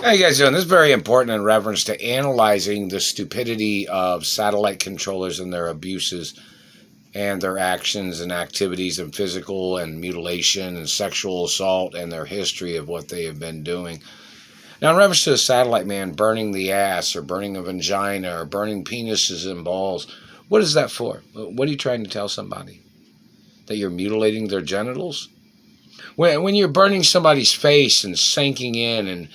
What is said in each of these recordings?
How you guys doing? This is very important in reference to analyzing the stupidity of satellite controllers and their abuses and their actions and activities and physical and mutilation and sexual assault and their history of what they have been doing. Now, in reference to a satellite man burning the ass or burning a vagina or burning penises and balls, what is that for? What are you trying to tell somebody? That you're mutilating their genitals? When you're burning somebody's face and sinking in and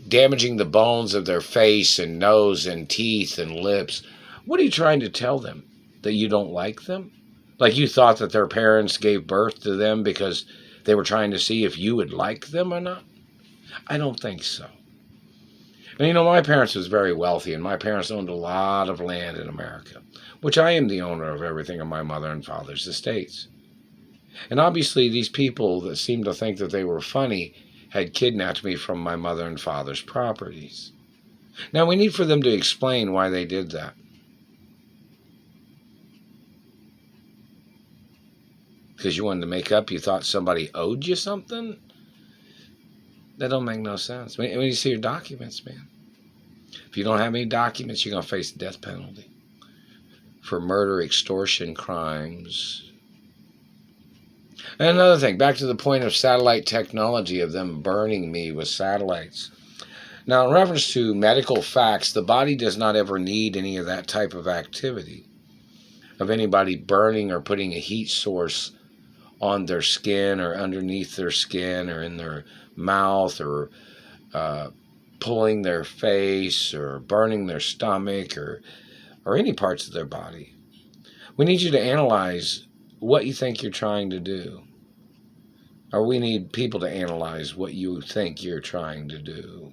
damaging the bones of their face and nose and teeth and lips, what are you trying to tell them? That you don't like them? Like you thought that their parents gave birth to them because they were trying to see if you would like them or not? I don't think so. And my parents was very wealthy, and my parents owned a lot of land in America, which I am the owner of everything on my mother and father's estates. And obviously these people that seemed to think that they were funny had kidnapped me from my mother and father's properties. Now we need for them to explain why they did that. Because you wanted to make up, you thought somebody owed you something? That don't make no sense. When you see your documents, man. If you don't have any documents, you're going to face the death penalty for murder, extortion crimes. And another thing, back to the point of satellite technology, of them burning me with satellites. Now, in reference to medical facts, the body does not ever need any of that type of activity, of anybody burning or putting a heat source on their skin or underneath their skin or in their mouth or pulling their face or burning their stomach or any parts of their body. We need you to analyze what you think you're trying to do. Or we need people to analyze what you think you're trying to do.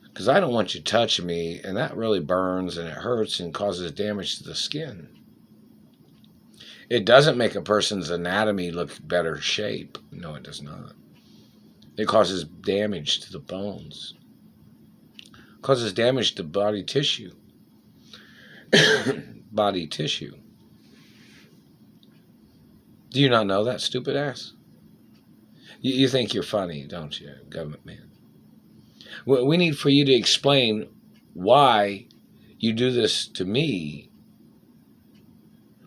Because I don't want you touching me, and that really burns and it hurts and causes damage to the skin. It doesn't make a person's anatomy look better shape. No, it does not. It causes damage to the bones. It causes damage to body tissue. Body tissue. Do you not know that, stupid ass? You think you're funny, don't you, government man? We need for you to explain why you do this to me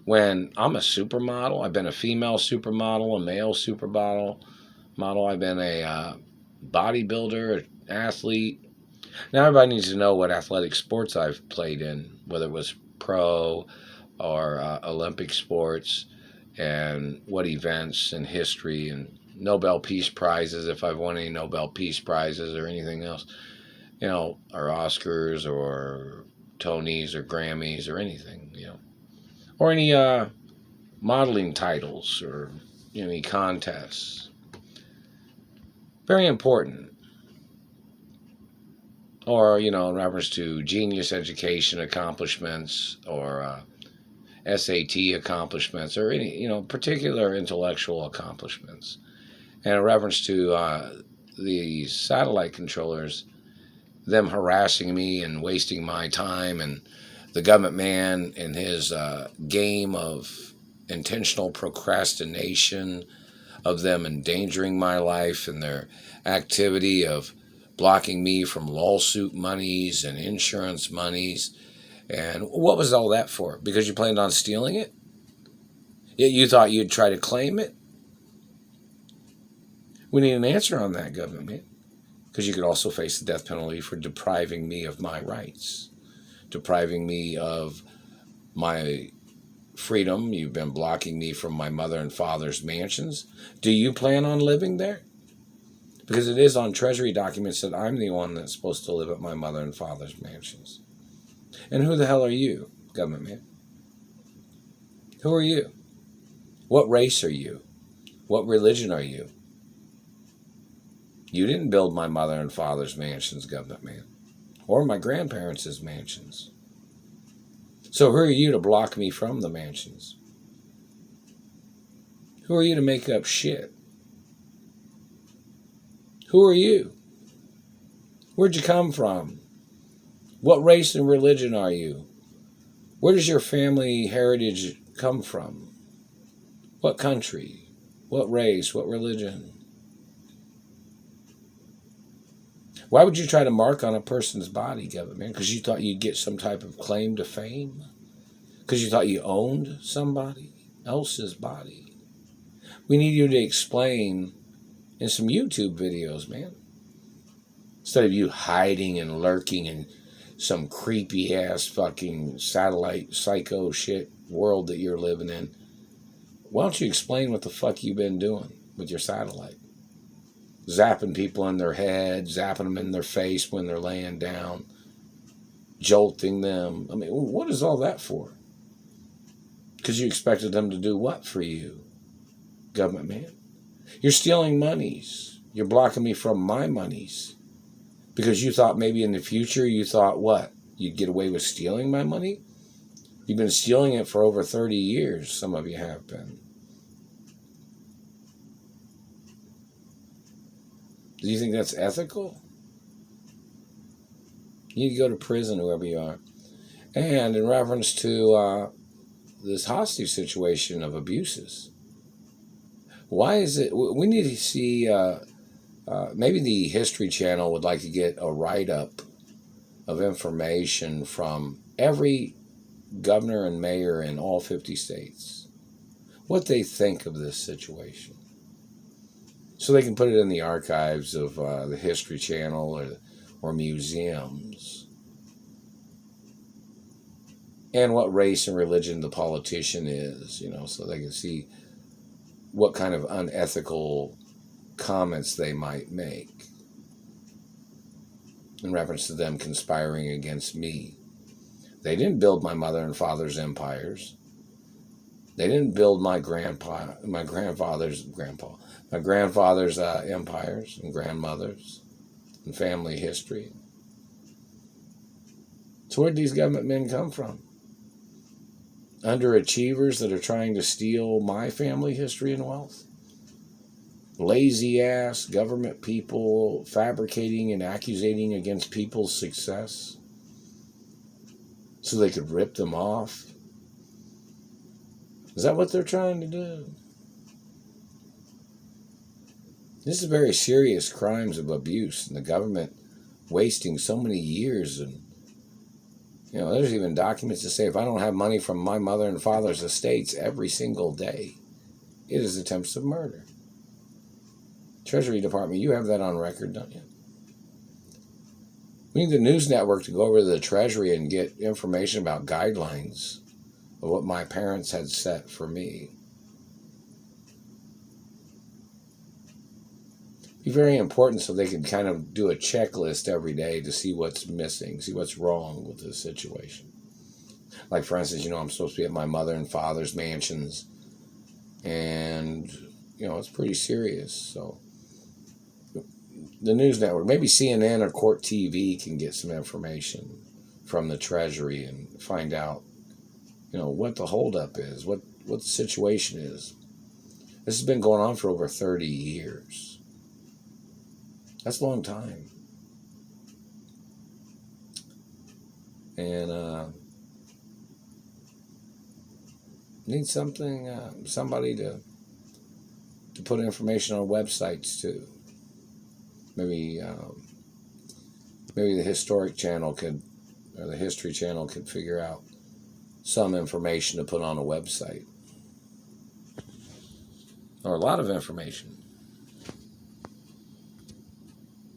when I'm a supermodel. I've been a female supermodel, a male supermodel. I've been a bodybuilder, an athlete. Now everybody needs to know what athletic sports I've played in, whether it was pro or Olympic sports, and what events and history and Nobel Peace Prizes, if I've won any Nobel Peace Prizes or anything else, or Oscars or Tonys or Grammys or anything, or any modeling titles or any contests. Very important. Or, in reference to genius education accomplishments or SAT accomplishments or any, particular intellectual accomplishments. And in reference to these satellite controllers, them harassing me and wasting my time, and the government man in his game of intentional procrastination, of them endangering my life and their activity of blocking me from lawsuit monies and insurance monies. And what was all that for? Because you planned on stealing it? You thought you'd try to claim it? We need an answer on that, government man. Because you could also face the death penalty for depriving me of my rights, depriving me of my freedom. You've been blocking me from my mother and father's mansions. Do you plan on living there? Because it is on Treasury documents that I'm the one that's supposed to live at my mother and father's mansions. And who the hell are you, government man? Who are you? What race are you? What religion are you? You didn't build my mother and father's mansions, government man, or my grandparents' mansions. So who are you to block me from the mansions? Who are you to make up shit? Who are you? Where'd you come from? What race and religion are you? Where does your family heritage come from? What country? What race? What religion? Why would you try to mark on a person's body, government? Because you thought you'd get some type of claim to fame? Because you thought you owned somebody else's body? We need you to explain in some YouTube videos, man. Instead of you hiding and lurking in some creepy ass fucking satellite psycho shit world that you're living in, why don't you explain what the fuck you've been doing with your satellite? Zapping people in their head, zapping them in their face when they're laying down, jolting them. I mean, what is all that for? Because you expected them to do what for you, government man? You're stealing monies. You're blocking me from my monies. Because you thought maybe in the future, you thought what? You'd get away with stealing my money? You've been stealing it for over 30 years. Some of you have been. Do you think that's ethical? You need to go to prison, whoever you are. And in reference to this hostage situation of abuses, why is it? We need to see, maybe the History Channel would like to get a write-up of information from every governor and mayor in all 50 states, what they think of this situation. So they can put it in the archives of the History Channel or museums. And what race and religion the politician is, so they can see what kind of unethical comments they might make in reference to them conspiring against me. They didn't build my mother and father's empires. They didn't build my grandfather's empires and grandmothers and family history. So where'd these government men come from? Underachievers that are trying to steal my family history and wealth? Lazy ass government people fabricating and accusating against people's success so they could rip them off? Is that what they're trying to do? This is very serious crimes of abuse, and the government wasting so many years. And there's even documents that say if I don't have money from my mother and father's estates every single day, it is attempts of murder. Treasury Department, you have that on record, don't you? We need the news network to go over to the Treasury and get information about guidelines of what my parents had set for me. Be very important so they can kind of do a checklist every day to see what's missing, see what's wrong with the situation. Like, for instance, I'm supposed to be at my mother and father's mansions, and, it's pretty serious. So the news network, maybe CNN or Court TV can get some information from the Treasury and find out, what the holdup is, what the situation is. This has been going on for over 30 years. That's a long time. And need somebody to put information on websites too. Maybe the Historic Channel or the History Channel could figure out some information to put on a website. Or a lot of information.